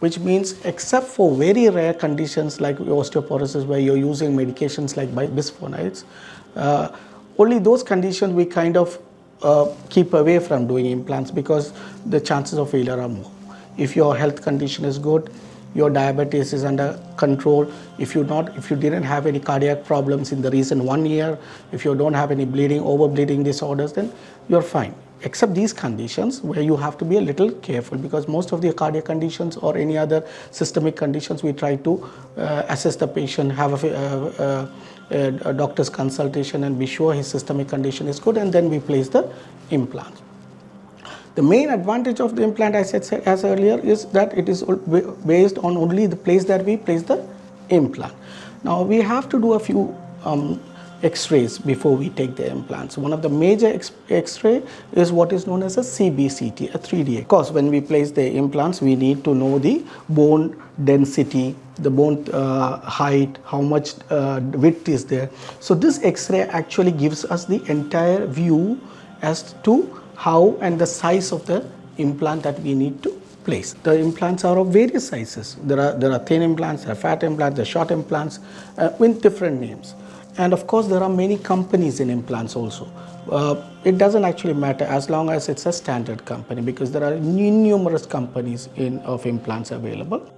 which means except for very rare conditions like osteoporosis where you're using medications like bisphonates, only those conditions we kind of keep away from doing implants because the chances of failure are more. If your health condition is good, your diabetes is under control, if you didn't have any cardiac problems in the recent 1 year, if you don't have any over bleeding disorders, then you're fine. Except these conditions where you have to be a little careful, because most of the cardiac conditions or any other systemic conditions, we try to assess the patient, have a doctor's consultation and be sure his systemic condition is good, and then we place the implant. The main advantage of the implant, as I said as earlier, is that it is based on only the place that we place the implant. Now we have to do a few X-rays before we take the implants. One of the major X-ray is what is known as a CBCT, a 3D. Of course, when we place the implants, we need to know the bone density, the bone height, how much width is there. So this X-ray actually gives us the entire view as to how and the size of the implant that we need to place. The implants are of various sizes. There are thin implants, there are fat implants, there are short implants with different names. And of course, there are many companies in implants also. It doesn't actually matter as long as it's a standard company, because there are numerous companies of implants available.